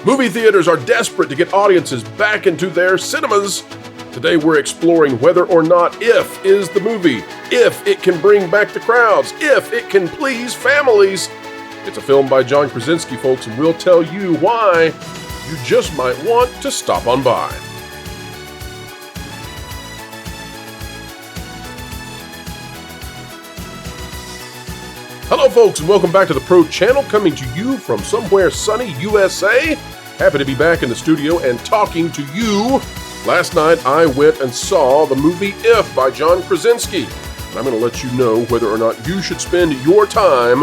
Movie theaters are desperate to get audiences back into their cinemas. Today we're exploring whether or not If is the movie, if it can bring back the crowds, if it can please families. It's a film by John Krasinski, folks, and we'll tell you why you just might want to stop on by. Hello, folks, and welcome back to the Pro Channel, coming to you from somewhere sunny USA. Happy to be back in the studio and talking to you. Last night, I went and saw the movie If by John Krasinski. And I'm going to let you know whether or not you should spend your time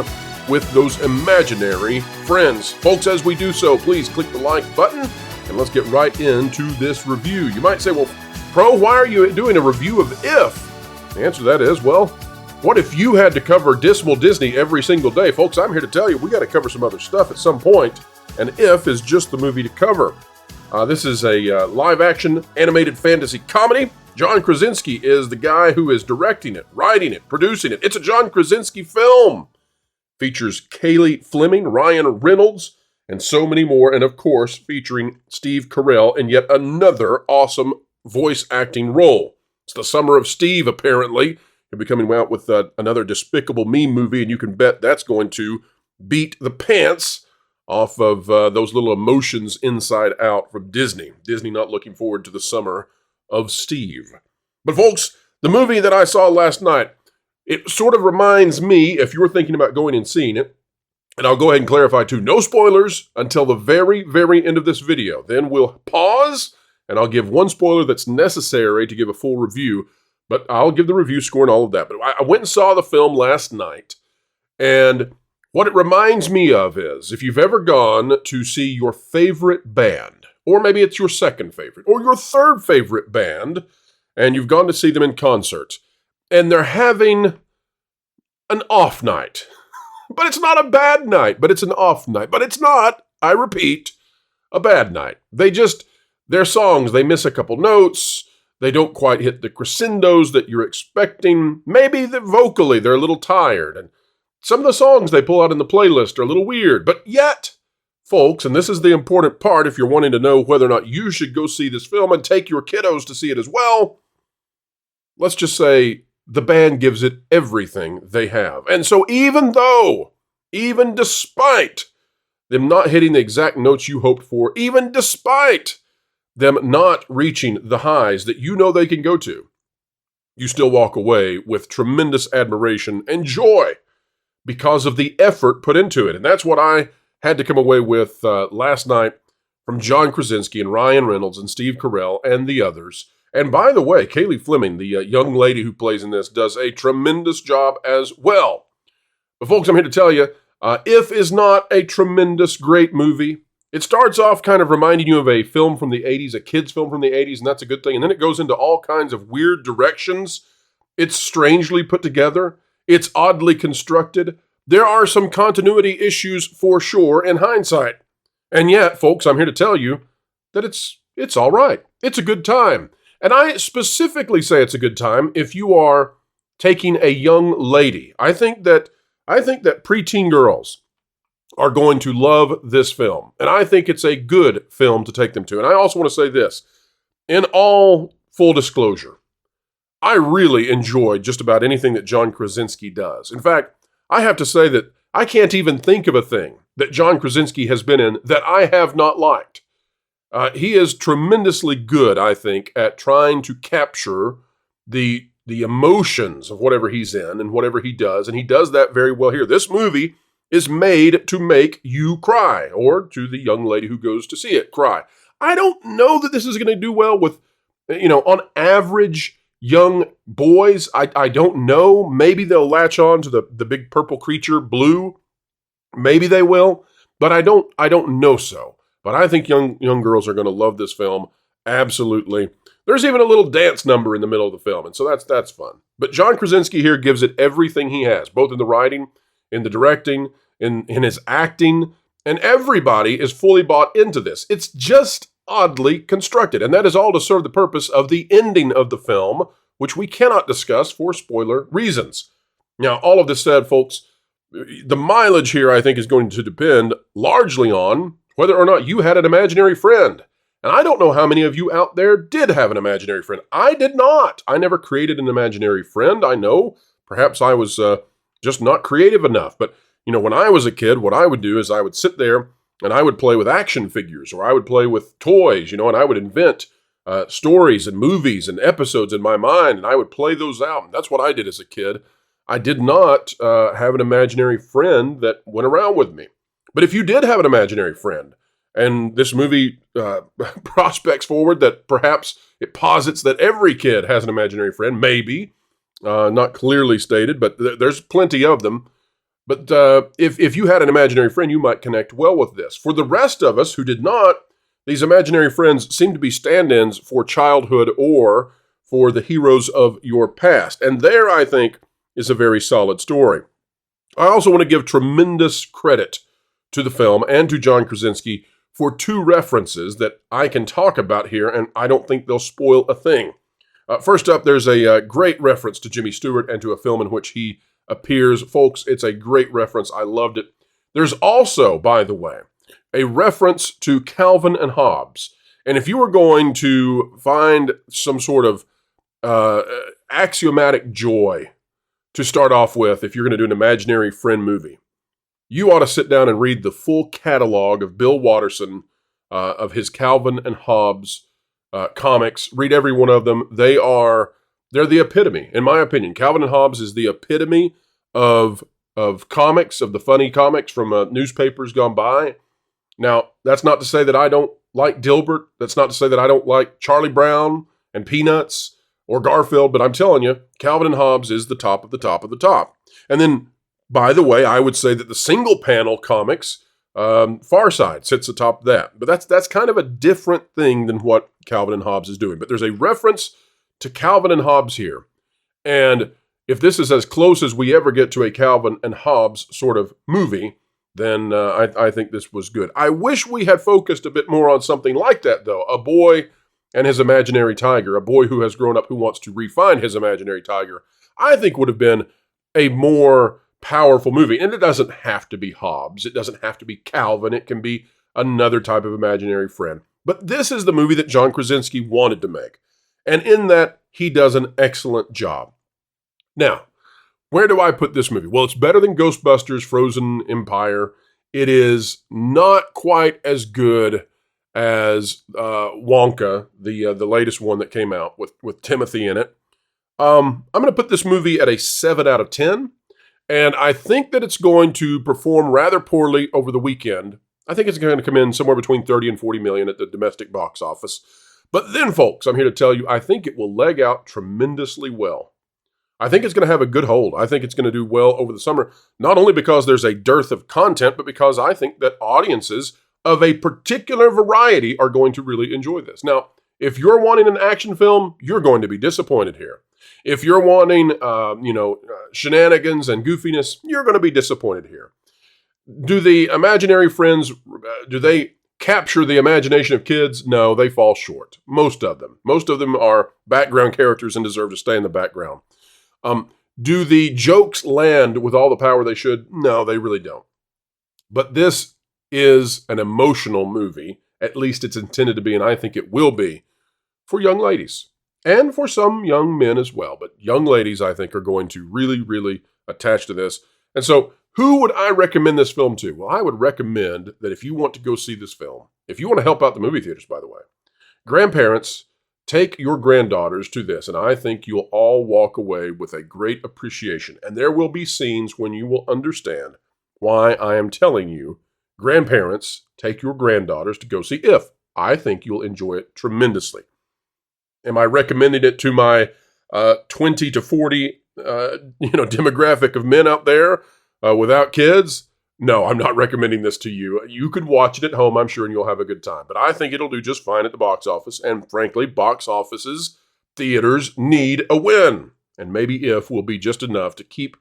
with those imaginary friends. Folks, as we do so, please click the like button, and let's get right into this review. You might say, well, Pro, why are you doing a review of If? The answer to that is, well, what if you had to cover dismal Disney every single day? Folks, I'm here to tell you we got to cover some other stuff at some point, and If is just the movie to cover. This is a live-action animated fantasy comedy. John Krasinski is the guy who is directing it, writing it, producing it. It's a John Krasinski film. Features Kaylee Fleming, Ryan Reynolds, and so many more, and of course featuring Steve Carell in yet another awesome voice acting role. It's the summer of Steve, apparently. He'll be coming out with another Despicable Me movie, and you can bet that's going to beat the pants off of those little emotions inside out from Disney. Disney not looking forward to the summer of Steve. But folks, the movie that I saw last night, it sort of reminds me, if you were thinking about going and seeing it, and I'll go ahead and clarify too, no spoilers until the very, very end of this video. Then we'll pause, and I'll give one spoiler that's necessary to give a full review. But I'll give the review score and all of that. But I went and saw the film last night, and what it reminds me of is, if you've ever gone to see your favorite band, or maybe it's your second favorite, or your third favorite band, and you've gone to see them in concert, and they're having an off night. But it's not a bad night, but it's an off night. But it's not, I repeat, a bad night. Their songs, they miss a couple notes. They don't quite hit the crescendos that you're expecting. Maybe vocally they're a little tired. And some of the songs they pull out in the playlist are a little weird. But yet, folks, and this is the important part if you're wanting to know whether or not you should go see this film and take your kiddos to see it as well, let's just say the band gives it everything they have. And so even despite them not hitting the exact notes you hoped for, even despite them not reaching the highs that you know they can go to, you still walk away with tremendous admiration and joy because of the effort put into it. And that's what I had to come away with last night from John Krasinski and Ryan Reynolds and Steve Carell and the others. And by the way, Kaylee Fleming, the young lady who plays in this, does a tremendous job as well. But folks, I'm here to tell you, If is not a tremendous, great movie. It starts off kind of reminding you of a film from the 80s, a kid's film from the 80s, and that's a good thing. And then it goes into all kinds of weird directions. It's strangely put together. It's oddly constructed. There are some continuity issues for sure in hindsight. And yet, folks, I'm here to tell you that it's all right. It's a good time. And I specifically say it's a good time if you are taking a young lady. I think that preteen girls are going to love this film. And I think it's a good film to take them to. And I also want to say this, in all full disclosure, I really enjoy just about anything that John Krasinski does. In fact, I have to say that I can't even think of a thing that John Krasinski has been in that I have not liked. He is tremendously good, I think, at trying to capture the emotions of whatever he's in and whatever he does. And he does that very well here. This movie is made to make you cry, or to the young lady who goes to see it, cry. I don't know that this is going to do well with, on average young boys. I don't know. Maybe they'll latch on to the big purple creature, Blue. Maybe they will, but I don't know so. But I think young girls are going to love this film, absolutely. There's even a little dance number in the middle of the film, and so that's fun. But John Krasinski here gives it everything he has, both in the writing, in the directing, in his acting, and everybody is fully bought into this. It's just oddly constructed, and that is all to serve the purpose of the ending of the film, which we cannot discuss for spoiler reasons. Now, all of this said, folks, the mileage here, I think, is going to depend largely on whether or not you had an imaginary friend. And I don't know how many of you out there did have an imaginary friend. I did not. I never created an imaginary friend. I know perhaps I was just not creative enough. But, when I was a kid, what I would do is I would sit there and I would play with action figures, or I would play with toys, and I would invent stories and movies and episodes in my mind, and I would play those out. And that's what I did as a kid. I did not have an imaginary friend that went around with me. But if you did have an imaginary friend, and this movie prospects forward that perhaps it posits that every kid has an imaginary friend, maybe, not clearly stated, but there's plenty of them. But if you had an imaginary friend, you might connect well with this. For the rest of us who did not, these imaginary friends seem to be stand-ins for childhood or for the heroes of your past. And there, I think, is a very solid story. I also want to give tremendous credit to the film and to John Krasinski for two references that I can talk about here, and I don't think they'll spoil a thing. First up, there's a great reference to Jimmy Stewart and to a film in which he appears. Folks, it's a great reference. I loved it. There's also, by the way, a reference to Calvin and Hobbes. And if you were going to find some sort of axiomatic joy to start off with, if you're going to do an imaginary friend movie, you ought to sit down and read the full catalog of Bill Watterson, of his Calvin and Hobbes comics. Read every one of them. They're the epitome, in my opinion. Calvin and Hobbes is the epitome of comics, of the funny comics from newspapers gone by. Now, that's not to say that I don't like Dilbert. That's not to say that I don't like Charlie Brown and Peanuts or Garfield, but I'm telling you, Calvin and Hobbes is the top of the top of the top. And then, by the way, I would say that the single panel comics, Far Side sits atop of that. But that's kind of a different thing than what Calvin and Hobbes is doing. But there's a reference to Calvin and Hobbes here. And if this is as close as we ever get to a Calvin and Hobbes sort of movie, then I think this was good. I wish we had focused a bit more on something like that, though. A boy and his imaginary tiger, a boy who has grown up who wants to refine his imaginary tiger, I think would have been a more powerful movie. And it doesn't have to be Hobbes. It doesn't have to be Calvin. It can be another type of imaginary friend. But this is the movie that John Krasinski wanted to make. And in that, he does an excellent job. Now, where do I put this movie? Well, it's better than Ghostbusters Frozen Empire. It is not quite as good as Wonka, the latest one that came out with Timothy in it. I'm going to put this movie at a 7 out of 10. And I think that it's going to perform rather poorly over the weekend. I think it's going to come in somewhere between 30 and 40 million at the domestic box office. But then, folks, I'm here to tell you, I think it will leg out tremendously well. I think it's going to have a good hold. I think it's going to do well over the summer, not only because there's a dearth of content, but because I think that audiences of a particular variety are going to really enjoy this. Now, if you're wanting an action film, you're going to be disappointed here. If you're wanting, shenanigans and goofiness, you're going to be disappointed here. Do the imaginary friends, do they capture the imagination of kids? No, they fall short. Most of them. Most of them are background characters and deserve to stay in the background. Do the jokes land with all the power they should? No, they really don't. But this is an emotional movie. At least it's intended to be, and I think it will be, for young ladies. And for some young men as well. But young ladies, I think, are going to really, really attach to this. And so, who would I recommend this film to? Well, I would recommend that if you want to go see this film, if you want to help out the movie theaters, by the way, grandparents, take your granddaughters to this, and I think you'll all walk away with a great appreciation. And there will be scenes when you will understand why I am telling you, grandparents, take your granddaughters to go see If. I think you'll enjoy it tremendously. Am I recommending it to my 20 to 40 demographic of men out there without kids? No, I'm not recommending this to you. You could watch it at home, I'm sure, and you'll have a good time. But I think it'll do just fine at the box office. And frankly, box offices, theaters need a win. And maybe If will be just enough to keep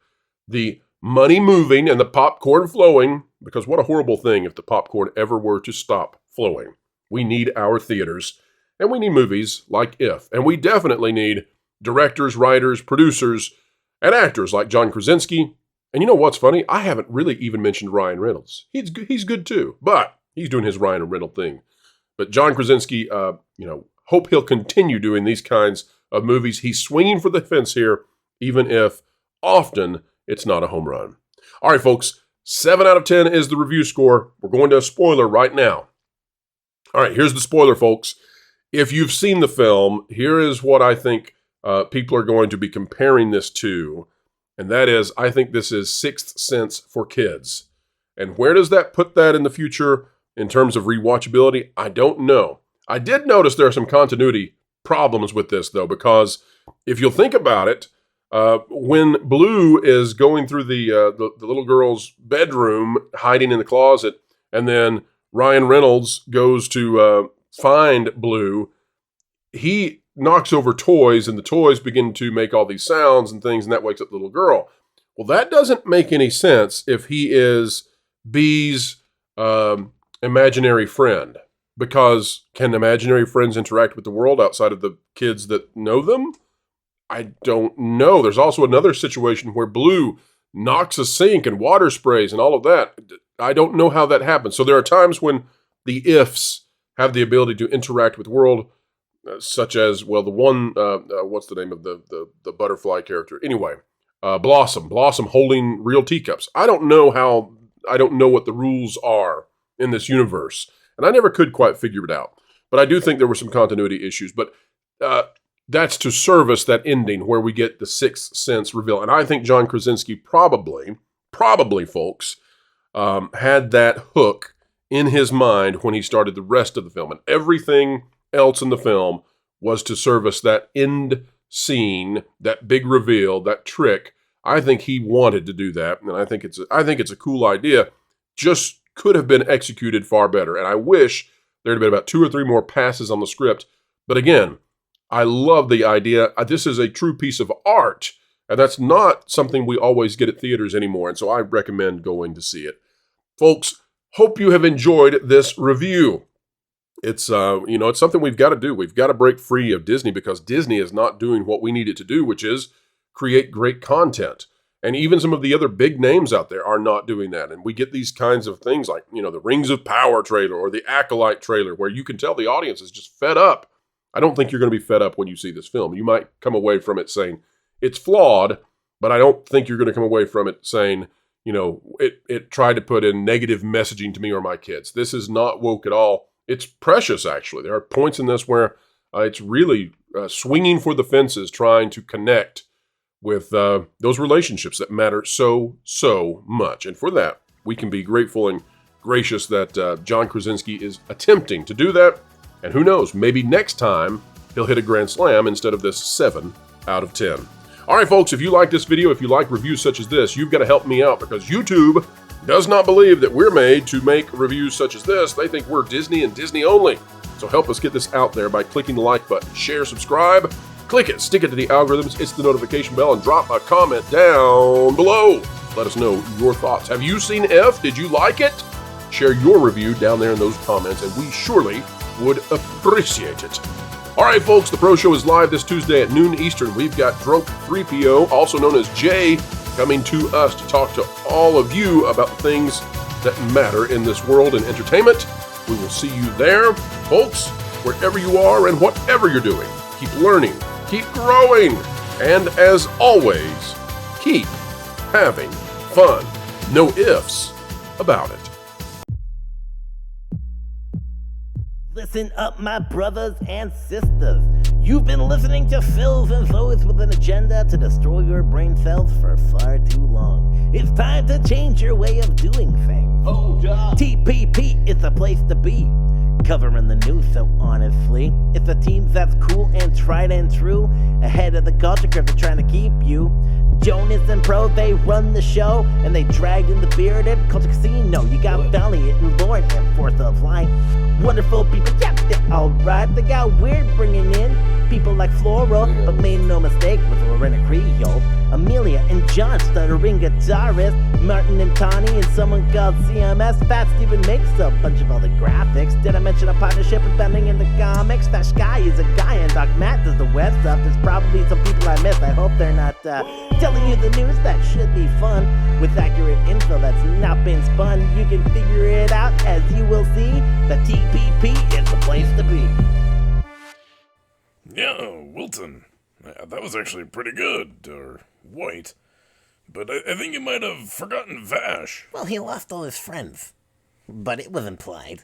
the money moving and the popcorn flowing. Because what a horrible thing if the popcorn ever were to stop flowing. We need our theaters. And we need movies like If. And we definitely need directors, writers, producers, and actors like John Krasinski. And you know what's funny? I haven't really even mentioned Ryan Reynolds. He's good too. But he's doing his Ryan Reynolds thing. But John Krasinski, hope he'll continue doing these kinds of movies. He's swinging for the fence here, even if often it's not a home run. All right, folks, 7 out of 10 is the review score. We're going to a spoiler right now. All right, here's the spoiler, folks. If you've seen the film, here is what I think people are going to be comparing this to, and that is, I think this is Sixth Sense for kids. And where does that put that in the future in terms of rewatchability? I don't know. I did notice there are some continuity problems with this, though, because if you'll think about it, when Blue is going through the little girl's bedroom, hiding in the closet, and then Ryan Reynolds goes to find Blue, he knocks over toys, and the toys begin to make all these sounds and things, and that wakes up the little girl. Well, that doesn't make any sense if he is Bee's imaginary friend, because can imaginary friends interact with the world outside of the kids that know them? I don't know. There's also another situation where Blue knocks a sink and water sprays and all of that. I don't know how that happens. So there are times when the ifs have the ability to interact with the world, such as, well, the one, what's the name of the butterfly character? Anyway, Blossom holding real teacups. I don't know what the rules are in this universe, and I never could quite figure it out. But I do think there were some continuity issues, but that's to service that ending where we get the Sixth Sense reveal. And I think John Krasinski probably, folks, had that hook in his mind when he started the rest of the film. And everything else in the film was to service that end scene, that big reveal, that trick. I think he wanted to do that, and I think it's a cool idea. Just could have been executed far better. And I wish there had been about 2 or 3 more passes on the script. But again, I love the idea. This is a true piece of art, and that's not something we always get at theaters anymore. And so I recommend going to see it. Folks, hope you have enjoyed this review. It's something we've got to do. We've got to break free of Disney, because Disney is not doing what we need it to do, which is create great content. And even some of the other big names out there are not doing that. And we get these kinds of things like, the Rings of Power trailer or the Acolyte trailer, where you can tell the audience is just fed up. I don't think you're going to be fed up when you see this film. You might come away from it saying it's flawed, but I don't think you're going to come away from it saying, it tried to put in negative messaging to me or my kids. This is not woke at all. It's precious, actually. There are points in this where it's really swinging for the fences, trying to connect with those relationships that matter so, so much. And for that, we can be grateful and gracious that John Krasinski is attempting to do that. And who knows, maybe next time he'll hit a grand slam instead of this 7 out of 10. All right, folks, if you like this video, if you like reviews such as this, you've got to help me out, because YouTube does not believe that we're made to make reviews such as this. They think we're Disney and Disney only. So help us get this out there by clicking the like button, share, subscribe, click it, stick it to the algorithms, it's the notification bell, and drop a comment down below. Let us know your thoughts. Have you seen F? Did you like it? Share your review down there in those comments, and we surely would appreciate it. All right, folks, the Pro Show is live this Tuesday at noon Eastern. We've got Drunk 3PO, also known as Jay, coming to us to talk to all of you about the things that matter in this world and entertainment. We will see you there. Folks, wherever you are and whatever you're doing, keep learning, keep growing, and as always, keep having fun. No ifs about it. Listen up, my brothers and sisters. You've been listening to Phils and Zoes with an agenda to destroy your brain cells for far too long. It's time to change your way of doing things. Hold up. TPP is the place to be. Covering the news, so honestly, it's a team that's cool and tried and true. Ahead of the culture curve, they're trying to keep you. Jonas and Pro, they run the show, and they dragged in the bearded Culture Casino. You got Valiant and Lord and Fourth of Line. Wonderful people, yeah, they're alright. They got weird bringing in people like Floral, but made no mistake with Lorena Creole. Amelia and John, stuttering guitarist, Martin and Tawny, and someone called CMS. Fat Steven makes a bunch of all the graphics. Did I mention a partnership with Bending in the comics? That Sky is a guy, and Doc Matt does the web stuff. There's probably some people I missed. I hope they're not telling you the news. That should be fun. With accurate info that's not been spun, you can figure it out as you will see. The TPP is the place to be. Yeah, Wilton. That was actually pretty good, or white. But I think you might have forgotten Vash. Well, he lost all his friends. But it was implied.